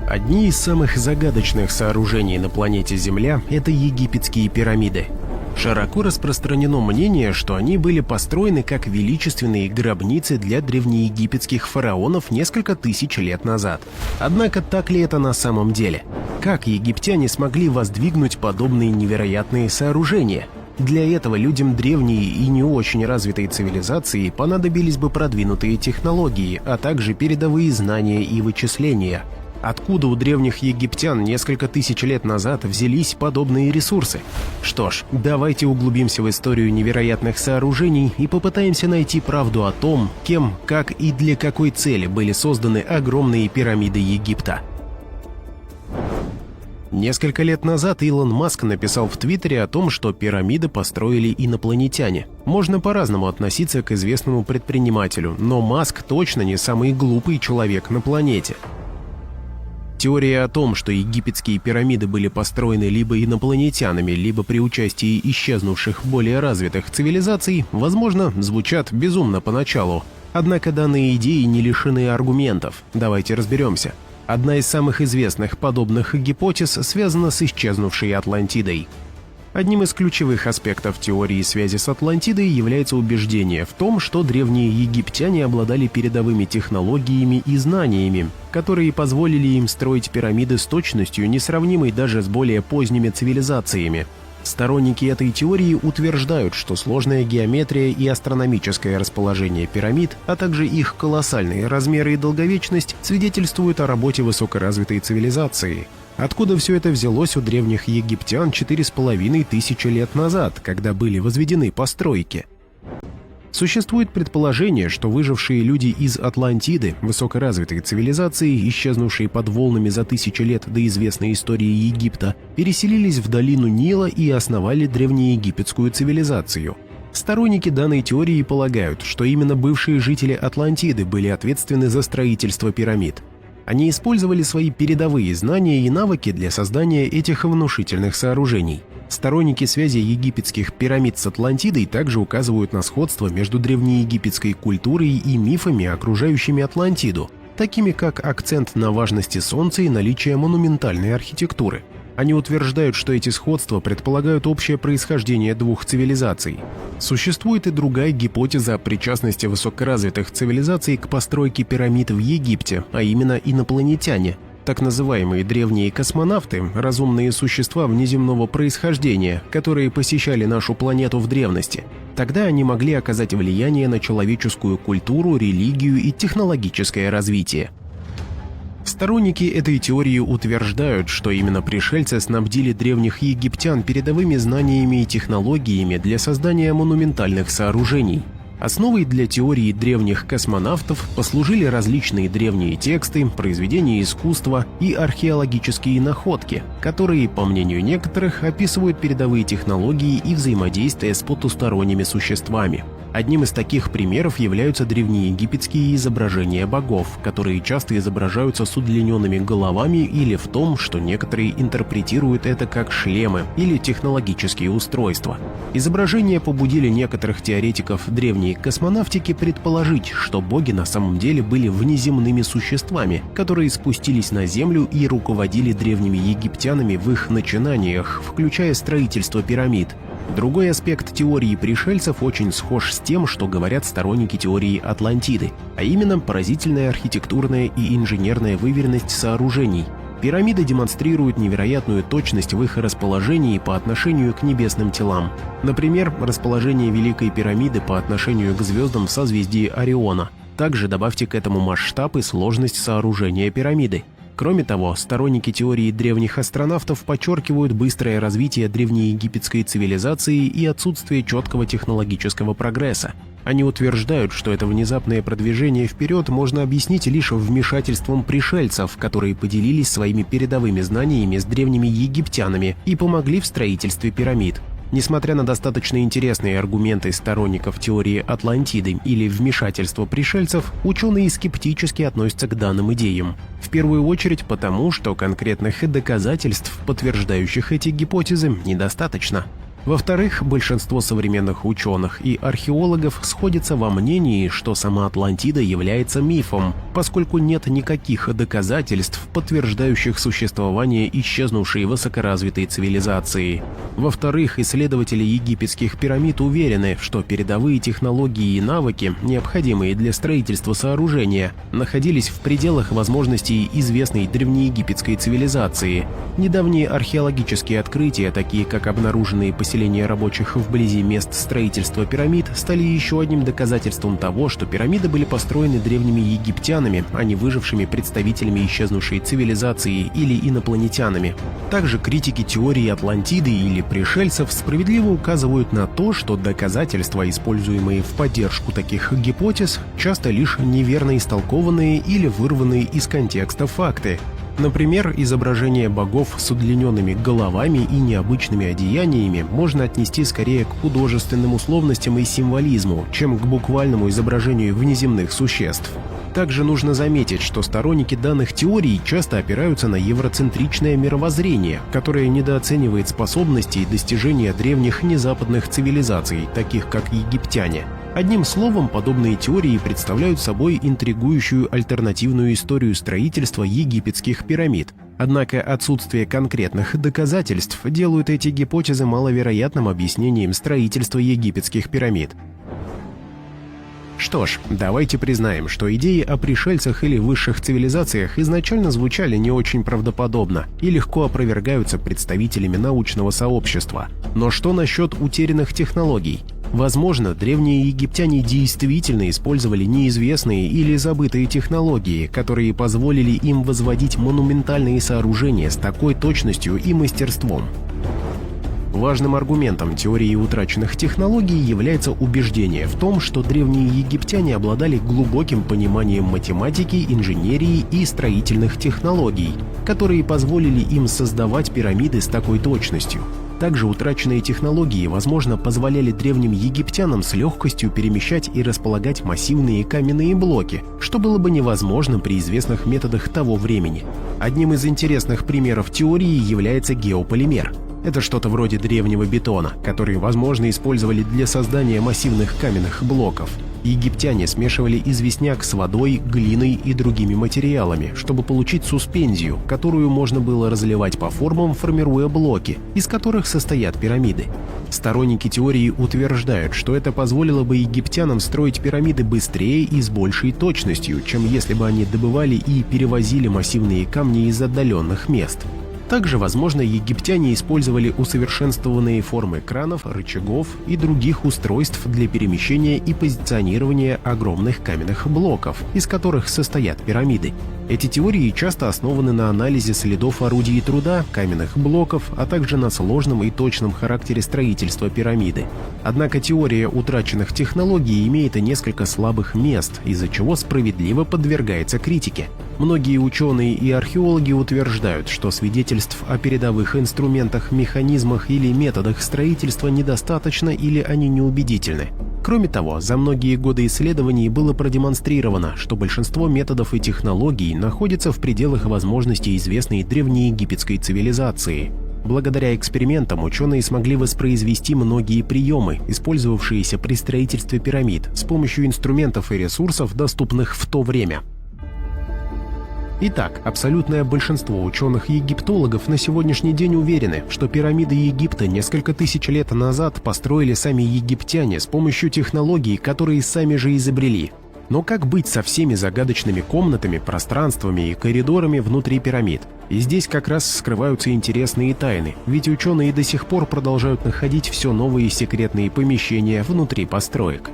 Одни из самых загадочных сооружений на планете Земля – это египетские пирамиды. Широко распространено мнение, что они были построены как величественные гробницы для древнеегипетских фараонов несколько тысяч лет назад. Однако так ли это на самом деле? Как египтяне смогли воздвигнуть подобные невероятные сооружения? Для этого людям древней и не очень развитой цивилизации понадобились бы продвинутые технологии, а также передовые знания и вычисления. Откуда у древних египтян несколько тысяч лет назад взялись подобные ресурсы? Что ж, давайте углубимся в историю невероятных сооружений и попытаемся найти правду о том, кем, как и для какой цели были созданы огромные пирамиды Египта. Несколько лет назад Илон Маск написал в Твиттере о том, что пирамиды построили инопланетяне. Можно по-разному относиться к известному предпринимателю, но Маск точно не самый глупый человек на планете. Теория о том, что египетские пирамиды были построены либо инопланетянами, либо при участии исчезнувших более развитых цивилизаций, возможно, звучат безумно поначалу. Однако данные идеи не лишены аргументов. Давайте разберемся. Одна из самых известных подобных гипотез связана с исчезнувшей Атлантидой. Одним из ключевых аспектов теории связи с Атлантидой является убеждение в том, что древние египтяне обладали передовыми технологиями и знаниями, которые позволили им строить пирамиды с точностью, несравнимой даже с более поздними цивилизациями. Сторонники этой теории утверждают, что сложная геометрия и астрономическое расположение пирамид, а также их колоссальные размеры и долговечность свидетельствуют о работе высокоразвитой цивилизации. Откуда все это взялось у древних египтян 4500 лет назад, когда были возведены постройки? Существует предположение, что выжившие люди из Атлантиды, высокоразвитой цивилизации, исчезнувшие под волнами за тысячи лет до известной истории Египта, переселились в долину Нила и основали древнеегипетскую цивилизацию. Сторонники данной теории полагают, что именно бывшие жители Атлантиды были ответственны за строительство пирамид. Они использовали свои передовые знания и навыки для создания этих внушительных сооружений. Сторонники связи египетских пирамид с Атлантидой также указывают на сходство между древнеегипетской культурой и мифами, окружающими Атлантиду, такими как акцент на важности Солнца и наличие монументальной архитектуры. Они утверждают, что эти сходства предполагают общее происхождение двух цивилизаций. Существует и другая гипотеза о причастности высокоразвитых цивилизаций к постройке пирамид в Египте, а именно инопланетяне. Так называемые древние космонавты – разумные существа внеземного происхождения, которые посещали нашу планету в древности. Тогда они могли оказать влияние на человеческую культуру, религию и технологическое развитие. Сторонники этой теории утверждают, что именно пришельцы снабдили древних египтян передовыми знаниями и технологиями для создания монументальных сооружений. Основой для теории древних космонавтов послужили различные древние тексты, произведения искусства и археологические находки, которые, по мнению некоторых, описывают передовые технологии и взаимодействие с потусторонними существами. Одним из таких примеров являются древнеегипетские изображения богов, которые часто изображаются с удлиненными головами или в том, что некоторые интерпретируют это как шлемы или технологические устройства. Изображения побудили некоторых теоретиков древней космонавтики предположить, что боги на самом деле были внеземными существами, которые спустились на Землю и руководили древними египтянами в их начинаниях, включая строительство пирамид. Другой аспект теории пришельцев очень схож с тем, что говорят сторонники теории Атлантиды, а именно поразительная архитектурная и инженерная выверенность сооружений. Пирамиды демонстрируют невероятную точность в их расположении по отношению к небесным телам. Например, расположение Великой пирамиды по отношению к звездам в созвездии Ориона. Также добавьте к этому масштаб и сложность сооружения пирамиды. Кроме того, сторонники теории древних астронавтов подчеркивают быстрое развитие древнеегипетской цивилизации и отсутствие четкого технологического прогресса. Они утверждают, что это внезапное продвижение вперед можно объяснить лишь вмешательством пришельцев, которые поделились своими передовыми знаниями с древними египтянами и помогли в строительстве пирамид. Несмотря на достаточно интересные аргументы сторонников теории Атлантиды или вмешательства пришельцев, ученые скептически относятся к данным идеям. В первую очередь потому, что конкретных доказательств, подтверждающих эти гипотезы, недостаточно. Во-вторых, большинство современных ученых и археологов сходятся во мнении, что сама Атлантида является мифом, поскольку нет никаких доказательств, подтверждающих существование исчезнувшей высокоразвитой цивилизации. Во-вторых, исследователи египетских пирамид уверены, что передовые технологии и навыки, необходимые для строительства сооружения, находились в пределах возможностей известной древнеегипетской цивилизации. Недавние археологические открытия, такие как обнаруженные поселения рабочих вблизи мест строительства пирамид, стали еще одним доказательством того, что пирамиды были построены древними египтянами, а не выжившими представителями исчезнувшей цивилизации или инопланетянами. Также критики теории Атлантиды или пришельцев справедливо указывают на то, что доказательства, используемые в поддержку таких гипотез, часто лишь неверно истолкованные или вырванные из контекста факты. Например, изображение богов с удлиненными головами и необычными одеяниями можно отнести скорее к художественным условностям и символизму, чем к буквальному изображению внеземных существ. Также нужно заметить, что сторонники данных теорий часто опираются на евроцентричное мировоззрение, которое недооценивает способности и достижения древних незападных цивилизаций, таких как египтяне. Одним словом, подобные теории представляют собой интригующую альтернативную историю строительства египетских пирамид. Однако отсутствие конкретных доказательств делают эти гипотезы маловероятным объяснением строительства египетских пирамид. Что ж, давайте признаем, что идеи о пришельцах или высших цивилизациях изначально звучали не очень правдоподобно и легко опровергаются представителями научного сообщества. Но что насчет утерянных технологий? Возможно, древние египтяне действительно использовали неизвестные или забытые технологии, которые позволили им возводить монументальные сооружения с такой точностью и мастерством. Важным аргументом теории утраченных технологий является убеждение в том, что древние египтяне обладали глубоким пониманием математики, инженерии и строительных технологий, которые позволили им создавать пирамиды с такой точностью. Также утраченные технологии, возможно, позволяли древним египтянам с легкостью перемещать и располагать массивные каменные блоки, что было бы невозможно при известных методах того времени. Одним из интересных примеров теории является геополимер. Это что-то вроде древнего бетона, который, возможно, использовали для создания массивных каменных блоков. Египтяне смешивали известняк с водой, глиной и другими материалами, чтобы получить суспензию, которую можно было разливать по формам, формируя блоки, из которых состоят пирамиды. Сторонники теории утверждают, что это позволило бы египтянам строить пирамиды быстрее и с большей точностью, чем если бы они добывали и перевозили массивные камни из отдаленных мест. Также, возможно, египтяне использовали усовершенствованные формы кранов, рычагов и других устройств для перемещения и позиционирования огромных каменных блоков, из которых состоят пирамиды. Эти теории часто основаны на анализе следов орудий труда, каменных блоков, а также на сложном и точном характере строительства пирамиды. Однако теория утраченных технологий имеет и несколько слабых мест, из-за чего справедливо подвергается критике. Многие ученые и археологи утверждают, что свидетельств о передовых инструментах, механизмах или методах строительства недостаточно или они неубедительны. Кроме того, за многие годы исследований было продемонстрировано, что большинство методов и технологий находятся в пределах возможностей известной древнеегипетской цивилизации. Благодаря экспериментам ученые смогли воспроизвести многие приемы, использовавшиеся при строительстве пирамид, с помощью инструментов и ресурсов, доступных в то время. Итак, абсолютное большинство ученых-египтологов на сегодняшний день уверены, что пирамиды Египта несколько тысяч лет назад построили сами египтяне с помощью технологий, которые сами же изобрели. Но как быть со всеми загадочными комнатами, пространствами и коридорами внутри пирамид? И здесь как раз скрываются интересные тайны, ведь ученые до сих пор продолжают находить все новые секретные помещения внутри построек.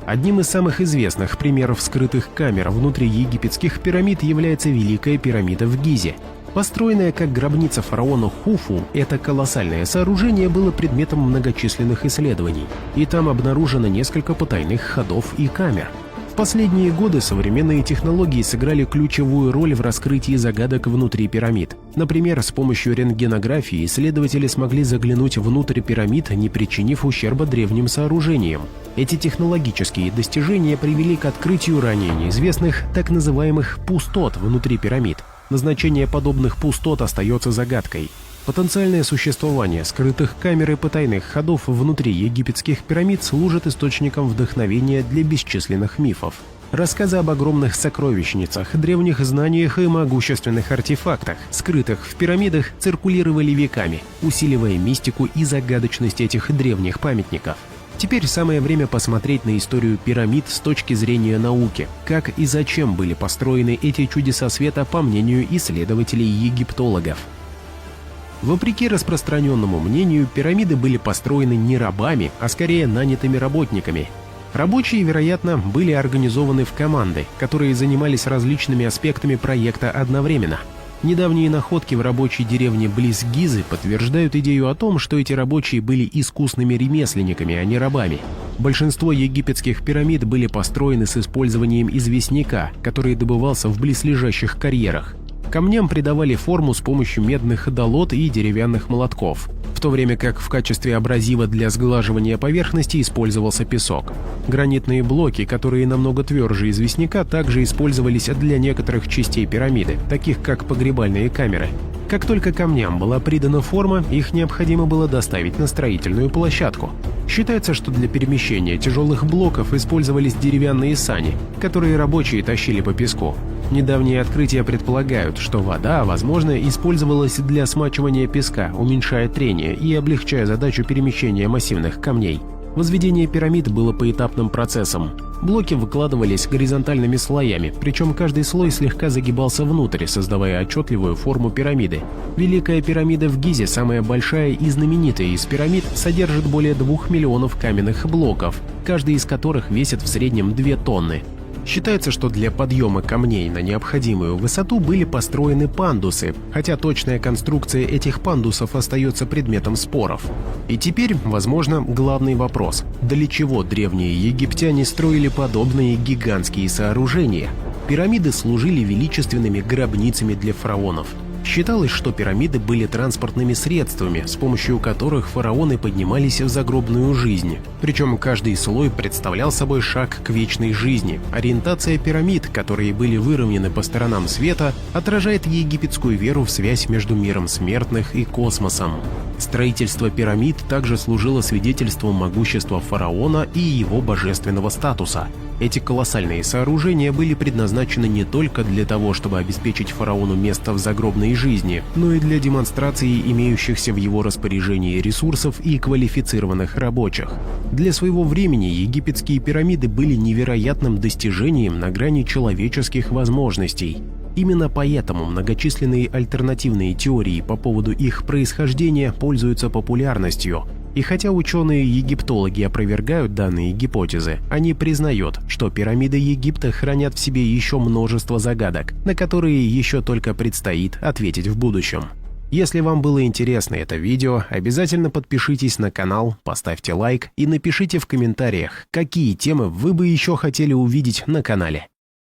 Одним из самых известных примеров скрытых камер внутри египетских пирамид является Великая пирамида в Гизе. Построенное как гробница фараона Хуфу, это колоссальное сооружение было предметом многочисленных исследований, и там обнаружено несколько потайных ходов и камер. В последние годы современные технологии сыграли ключевую роль в раскрытии загадок внутри пирамид. Например, с помощью рентгенографии исследователи смогли заглянуть внутрь пирамид, не причинив ущерба древним сооружениям. Эти технологические достижения привели к открытию ранее неизвестных так называемых пустот внутри пирамид. Назначение подобных пустот остается загадкой. Потенциальное существование скрытых камер и потайных ходов внутри египетских пирамид служит источником вдохновения для бесчисленных мифов. Рассказы об огромных сокровищницах, древних знаниях и могущественных артефактах, скрытых в пирамидах, циркулировали веками, усиливая мистику и загадочность этих древних памятников. Теперь самое время посмотреть на историю пирамид с точки зрения науки, как и зачем были построены эти чудеса света по мнению исследователей-египтологов. Вопреки распространенному мнению, пирамиды были построены не рабами, а скорее нанятыми работниками. Рабочие, вероятно, были организованы в команды, которые занимались различными аспектами проекта одновременно. Недавние находки в рабочей деревне близ Гизы подтверждают идею о том, что эти рабочие были искусными ремесленниками, а не рабами. Большинство египетских пирамид были построены с использованием известняка, который добывался в близлежащих карьерах. Камням придавали форму с помощью медных долот и деревянных молотков, в то время как в качестве абразива для сглаживания поверхности использовался песок. Гранитные блоки, которые намного тверже известняка, также использовались для некоторых частей пирамиды, таких как погребальные камеры. Как только камням была придана форма, их необходимо было доставить на строительную площадку. Считается, что для перемещения тяжелых блоков использовались деревянные сани, которые рабочие тащили по песку. Недавние открытия предполагают, что вода, возможно, использовалась для смачивания песка, уменьшая трение и облегчая задачу перемещения массивных камней. Возведение пирамид было поэтапным процессом. Блоки выкладывались горизонтальными слоями, причем каждый слой слегка загибался внутрь, создавая отчетливую форму пирамиды. Великая пирамида в Гизе, самая большая и знаменитая из пирамид, содержит более 2 миллионов каменных блоков, каждый из которых весит в среднем 2 тонны. Считается, что для подъема камней на необходимую высоту были построены пандусы, хотя точная конструкция этих пандусов остается предметом споров. И теперь, возможно, главный вопрос: для чего древние египтяне строили подобные гигантские сооружения? Пирамиды служили величественными гробницами для фараонов. Считалось, что пирамиды были транспортными средствами, с помощью которых фараоны поднимались в загробную жизнь. Причем каждый слой представлял собой шаг к вечной жизни. Ориентация пирамид, которые были выровнены по сторонам света, отражает египетскую веру в связь между миром смертных и космосом. Строительство пирамид также служило свидетельством могущества фараона и его божественного статуса. Эти колоссальные сооружения были предназначены не только для того, чтобы обеспечить фараону место в загробной жизни, но и для демонстрации имеющихся в его распоряжении ресурсов и квалифицированных рабочих. Для своего времени египетские пирамиды были невероятным достижением на грани человеческих возможностей. Именно поэтому многочисленные альтернативные теории по поводу их происхождения пользуются популярностью. И хотя ученые-египтологи опровергают данные гипотезы, они признают, что пирамиды Египта хранят в себе еще множество загадок, на которые еще только предстоит ответить в будущем. Если вам было интересно это видео, обязательно подпишитесь на канал, поставьте лайк и напишите в комментариях, какие темы вы бы еще хотели увидеть на канале.